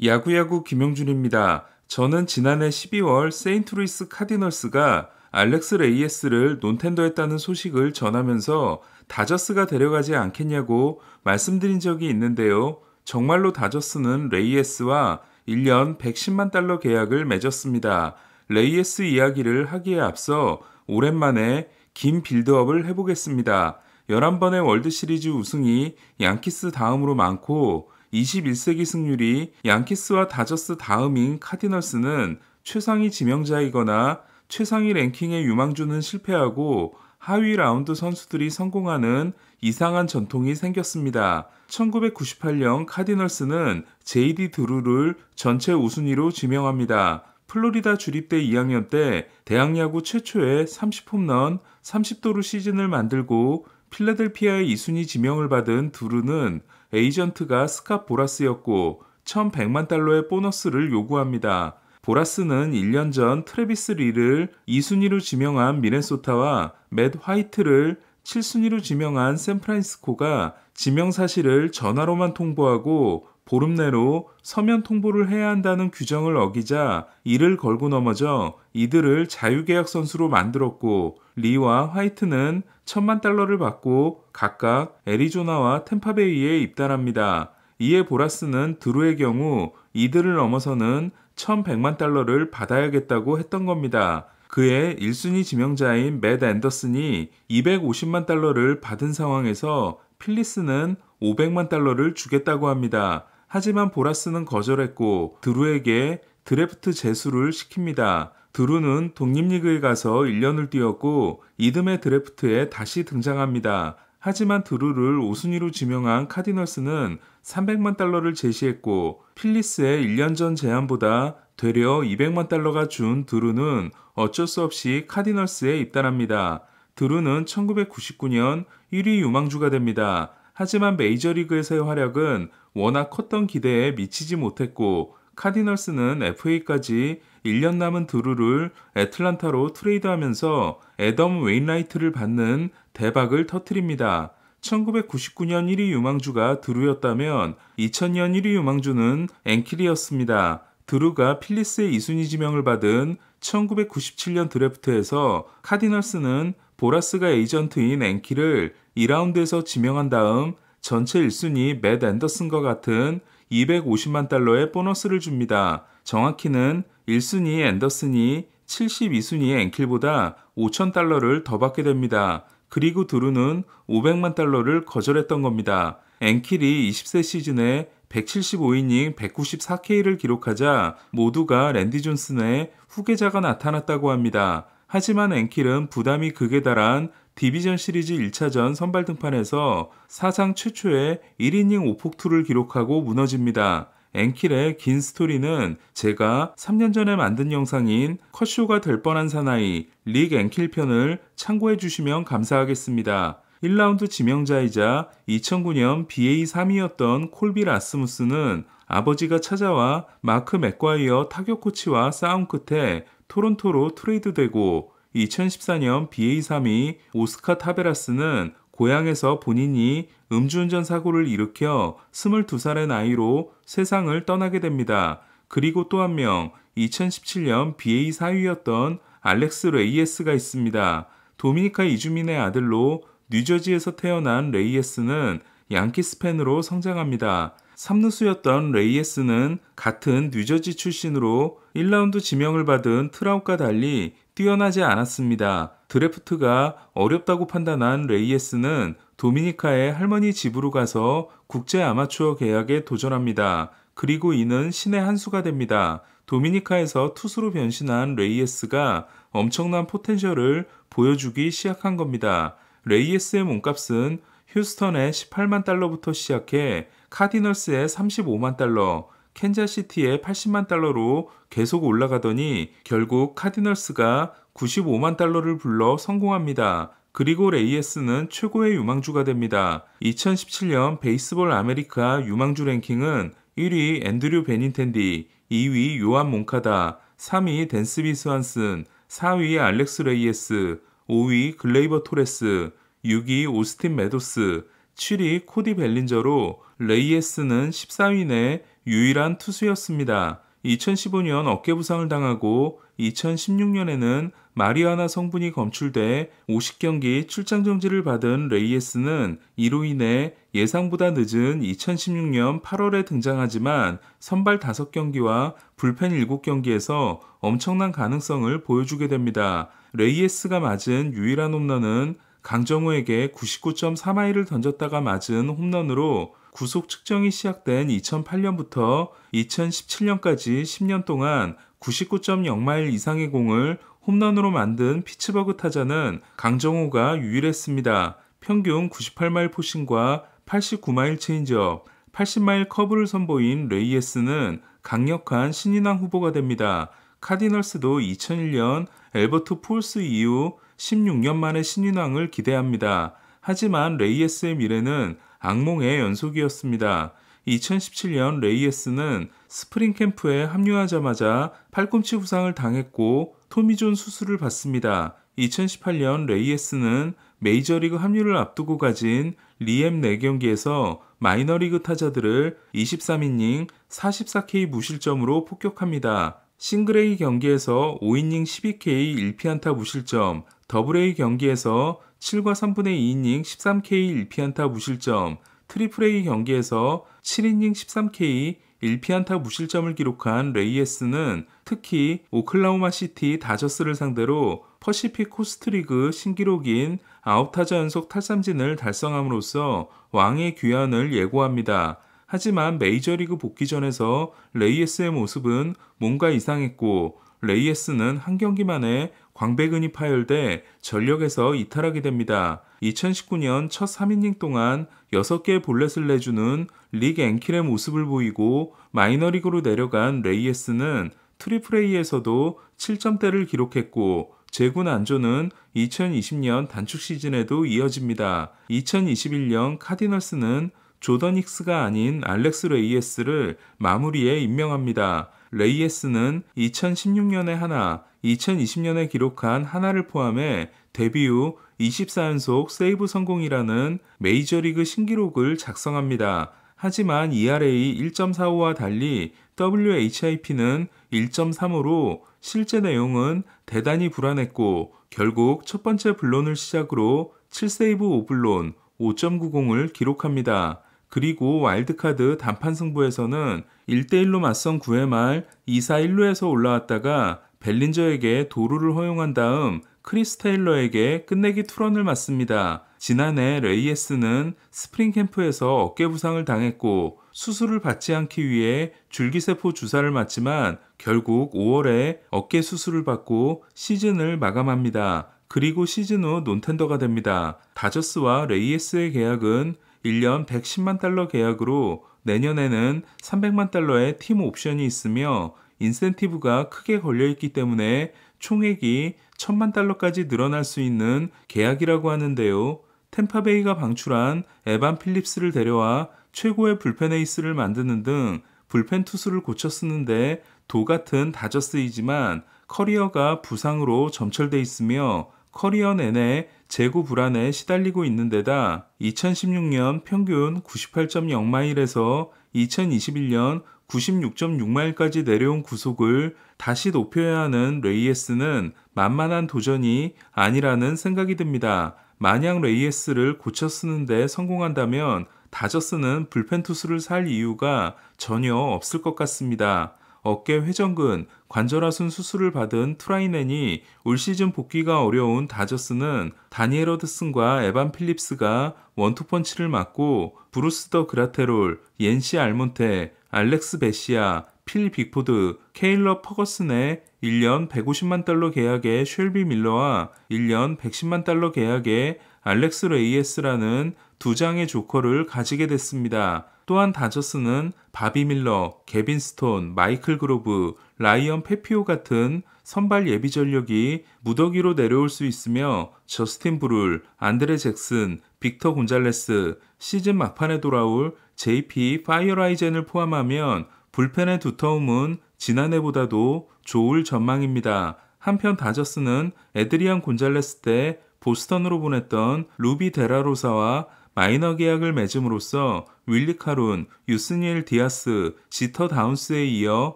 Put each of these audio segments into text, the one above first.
야구야구 김영준입니다. 저는 지난해 12월 세인트루이스 카디널스가 알렉스 레이에스를 논텐더했다는 소식을 전하면서 다저스가 데려가지 않겠냐고 말씀드린 적이 있는데요. 정말로 다저스는 레이에스와 1년 110만 달러 계약을 맺었습니다. 레이에스 이야기를 하기에 앞서 오랜만에 긴 빌드업을 해보겠습니다. 11번의 월드시리즈 우승이 양키스 다음으로 많고 21세기 승률이 양키스와 다저스 다음인 카디널스는 최상위 지명자이거나 최상위 랭킹의 유망주는 실패하고 하위 라운드 선수들이 성공하는 이상한 전통이 생겼습니다. 1998년 카디널스는 J.D. 드루를 전체 우순위로 지명합니다. 플로리다 주립대 2학년 때 대학야구 최초의 30홈런, 30도루 시즌을 만들고 필라델피아의 2순위 지명을 받은 드루는 에이전트가 스캇 보라스였고 1,100만 달러의 보너스를 요구합니다. 보라스는 1년 전 트래비스 리를 2순위로 지명한 미네소타와 맷 화이트를 7순위로 지명한 샌프란시스코가 지명 사실을 전화로만 통보하고 보름 내로 서면 통보를 해야 한다는 규정을 어기자 이를 걸고 넘어져 이들을 자유계약 선수로 만들었고 리와 화이트는 1,000만 달러를 받고 각각 애리조나와 템파베이에 입단합니다. 이에 보라스는 드루의 경우 이들을 넘어서는 1,100만 달러를 받아야겠다고 했던 겁니다. 그의 1순위 지명자인 맷 앤더슨이 250만 달러를 받은 상황에서 필리스는 500만 달러를 주겠다고 합니다. 하지만 보라스는 거절했고 드루에게 드래프트 제수를 시킵니다. 드루는 독립리그에 가서 1년을 뛰었고 이듬해 드래프트에 다시 등장합니다. 하지만 드루를 5순위로 지명한 카디널스는 300만 달러를 제시했고 필리스의 1년 전 제안보다 되려 200만 달러가 준 드루는 어쩔 수 없이 카디널스에 입단합니다. 드루는 1999년 1위 유망주가 됩니다. 하지만 메이저리그에서의 활약은 워낙 컸던 기대에 미치지 못했고 카디널스는 FA까지 1년 남은 드루를 애틀란타로 트레이드하면서 애덤 웨인라이트를 받는 대박을 터뜨립니다. 1999년 1위 유망주가 드루였다면 2000년 1위 유망주는 앵킬이었습니다. 드루가 필리스의 2순위 지명을 받은 1997년 드래프트에서 카디널스는 보라스가 에이전트인 앵킬을 2라운드에서 지명한 다음 전체 1순위 맷 앤더슨과 같은 250만 달러의 보너스를 줍니다. 정확히는 1순위 앤더슨이 72순위 앵킬보다 5천 달러를 더 받게 됩니다. 그리고 드루는 500만 달러를 거절했던 겁니다. 앵킬이 20세 시즌에 175이닝 194K를 기록하자 모두가 랜디 존슨의 후계자가 나타났다고 합니다. 하지만 앵킬은 부담이 극에 달한 디비전 시리즈 1차전 선발 등판에서 사상 최초의 1이닝 5폭투를 기록하고 무너집니다. 앵킬의 긴 스토리는 제가 3년 전에 만든 영상인 컷쇼가 될 뻔한 사나이 릭 앵킬 편을 참고해 주시면 감사하겠습니다. 1라운드 지명자이자 2009년 BA 3위였던 콜비 라스무스는 아버지가 찾아와 마크 맥과이어 타격 코치와 싸움 끝에 토론토로 트레이드되고 2014년 BA 3위 오스카 타베라스는 고향에서 본인이 음주운전 사고를 일으켜 22살의 나이로 세상을 떠나게 됩니다. 그리고 또 한 명 2017년 BA 4위였던 알렉스 레이에스가 있습니다. 도미니카 이주민의 아들로 뉴저지에서 태어난 레이에스는 양키스 팬으로 성장합니다. 3루수였던 레이에스는 같은 뉴저지 출신으로 1라운드 지명을 받은 트라웃과 달리 뛰어나지 않았습니다. 드래프트가 어렵다고 판단한 레이에스는 도미니카의 할머니 집으로 가서 국제 아마추어 계약에 도전합니다. 그리고 이는 신의 한 수가 됩니다. 도미니카에서 투수로 변신한 레이에스가 엄청난 포텐셜을 보여주기 시작한 겁니다. 레이에스의 몸값은 휴스턴의 18만 달러부터 시작해 카디널스의 35만 달러, 캔자시티의 80만 달러로 계속 올라가더니 결국 카디널스가 95만 달러를 불러 성공합니다. 그리고 레이에스는 최고의 유망주가 됩니다. 2017년 베이스볼 아메리카 유망주 랭킹은 1위 앤드류 베닌텐디, 2위 요한 몬카다, 3위 댄스비 스완슨, 4위 알렉스 레이에스, 5위 글레이버 토레스, 6위 오스틴 메도스, 7위 코디 벨린저로 레이에스는 14위 내 유일한 투수였습니다. 2015년 어깨 부상을 당하고 2016년에는 마리화나 성분이 검출돼 50경기 출장 정지를 받은 레이에스는 이로 인해 예상보다 늦은 2016년 8월에 등장하지만 선발 5경기와 불펜 7경기에서 엄청난 가능성을 보여주게 됩니다. 레이에스가 맞은 유일한 홈런은 강정호에게 99.3마일을 던졌다가 맞은 홈런으로 구속 측정이 시작된 2008년부터 2017년까지 10년 동안 99.0마일 이상의 공을 홈런으로 만든 피츠버그 타자는 강정호가 유일했습니다. 평균 98마일 포신과 89마일 체인지업, 80마일 커브를 선보인 레이에스는 강력한 신인왕 후보가 됩니다. 카디널스도 2001년 엘버트 푸올스 이후 16년 만에 신인왕을 기대합니다. 하지만 레이에스의 미래는 악몽의 연속이었습니다. 2017년 레이에스는 스프링 캠프에 합류하자마자 팔꿈치 부상을 당했고 토미존 수술을 받습니다. 2018년 레이에스는 메이저리그 합류를 앞두고 가진 리엠 4경기에서 마이너리그 타자들을 23이닝 44K 무실점으로 폭격합니다. 싱글A 경기에서 5이닝 12K 1피안타 무실점, 더블A 경기에서 7과 3분의 2이닝 13K 1피안타 무실점, 트리플A 경기에서 7이닝 13K 1피안타 무실점을 기록한 레이에스는 특히 오클라호마 시티 다저스를 상대로 퍼시픽 코스트리그 신기록인 9타자 연속 탈삼진을 달성함으로써 왕의 귀환을 예고합니다. 하지만 메이저리그 복귀전에서 레이에스의 모습은 뭔가 이상했고 레이에스는 한 경기 만에 광배근이 파열돼 전력에서 이탈하게 됩니다. 2019년 첫 3이닝 동안 6개의 볼넷을 내주는 리그 앵킬의 모습을 보이고 마이너리그로 내려간 레이에스는 트리플A에서도 7점대를 기록했고 제구 난조는 2020년 단축 시즌에도 이어집니다. 2021년 카디널스는 조던 힉스가 아닌 알렉스 레이에스를 마무리에 임명합니다. 레이에스는 2016년에 하나, 2020년에 기록한 하나를 포함해 데뷔 후 24연속 세이브 성공이라는 메이저리그 신기록을 작성합니다. 하지만 ERA 1.45와 달리 WHIP는 1.35로 실제 내용은 대단히 불안했고 결국 첫 번째 블론을 시작으로 7세이브 5블론 5.90을 기록합니다. 그리고 와일드카드 단판 승부에서는 1대1로 맞선 9회 말 2사 1루에서 올라왔다가 벨린저에게 도루를 허용한 다음 크리스 테일러에게 끝내기 투런을 맞습니다. 지난해 레이에스는 스프링 캠프에서 어깨 부상을 당했고 수술을 받지 않기 위해 줄기세포 주사를 맞지만 결국 5월에 어깨 수술을 받고 시즌을 마감합니다. 그리고 시즌 후 논텐더가 됩니다. 다저스와 레이에스의 계약은 1년 110만 달러 계약으로 내년에는 300만 달러의 팀 옵션이 있으며 인센티브가 크게 걸려있기 때문에 총액이 1000만 달러까지 늘어날 수 있는 계약이라고 하는데요. 템파베이가 방출한 에반 필립스를 데려와 최고의 불펜 에이스를 만드는 등 불펜 투수를 고쳐 쓰는데 도 같은 다저스이지만 커리어가 부상으로 점철돼 있으며 커리어 내내 재구 불안에 시달리고 있는 데다 2016년 평균 98.0마일에서 2021년 96.6마일까지 내려온 구속을 다시 높여야 하는 레이에스는 만만한 도전이 아니라는 생각이 듭니다. 만약 레이에스를 고쳐 쓰는데 성공한다면 다저스는 불펜 투수를 살 이유가 전혀 없을 것 같습니다. 어깨 회전근, 관절하순 수술을 받은 트라이넨이 올 시즌 복귀가 어려운 다저스는 다니엘 허드슨과 에반 필립스가 원투펀치를 맞고 브루스 더 그라테롤, 옌시 알몬테, 알렉스 베시아, 필 빅포드, 케일러 퍼거슨의 1년 150만 달러 계약의 쉘비 밀러와 1년 110만 달러 계약의 알렉스 레이에스라는 두 장의 조커를 가지게 됐습니다. 또한 다저스는 바비 밀러, 개빈 스톤, 마이클 그로브, 라이언 페피오 같은 선발 예비 전력이 무더기로 내려올 수 있으며 저스틴 브룰, 안드레 잭슨, 빅터 곤잘레스, 시즌 막판에 돌아올 JP 파이어라이젠을 포함하면 불펜의 두터움은 지난해보다도 좋을 전망입니다. 한편 다저스는 에드리안 곤잘레스 때 보스턴으로 보냈던 루비 데라로사와 마이너 계약을 맺음으로써 윌리 카룬, 유스니엘 디아스, 지터 다운스에 이어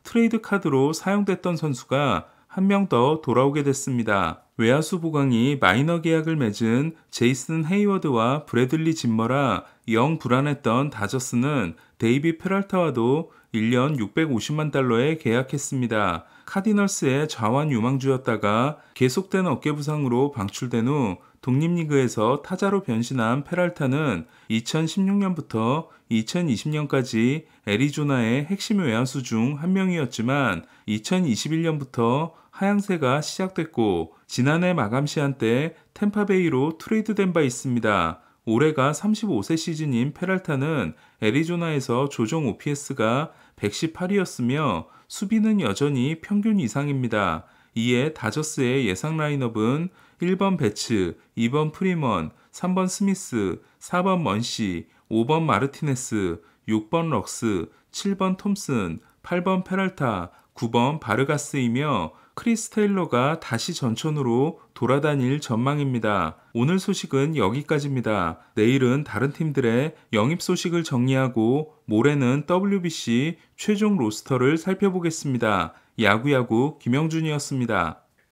트레이드 카드로 사용됐던 선수가 한 명 더 돌아오게 됐습니다. 외야수 보강이 마이너 계약을 맺은 제이슨 헤이워드와 브래들리 짐머라 영 불안했던 다저스는 데이비 페랄타와도 1년 650만 달러에 계약했습니다. 카디널스의 자완 유망주였다가 계속된 어깨 부상으로 방출된 후 독립리그에서 타자로 변신한 페랄타는 2016년부터 2020년까지 애리조나의 핵심 외야수 중 한 명이었지만 2021년부터 하향세가 시작됐고 지난해 마감 시한 때 템파베이로 트레이드된 바 있습니다. 올해가 35세 시즌인 페랄타는 애리조나에서 조정 OPS가 118이었으며 수비는 여전히 평균 이상입니다. 이에 다저스의 예상 라인업은 1번 배츠, 2번 프리먼, 3번 스미스, 4번 먼시, 5번 마르티네스, 6번 럭스, 7번 톰슨, 8번 페랄타, 9번 바르가스이며 크리스 테일러가 다시 전천으로 돌아다닐 전망입니다. 오늘 소식은 여기까지입니다. 내일은 다른 팀들의 영입 소식을 정리하고 모레는 WBC 최종 로스터를 살펴보겠습니다. 야구야구 김영준이었습니다.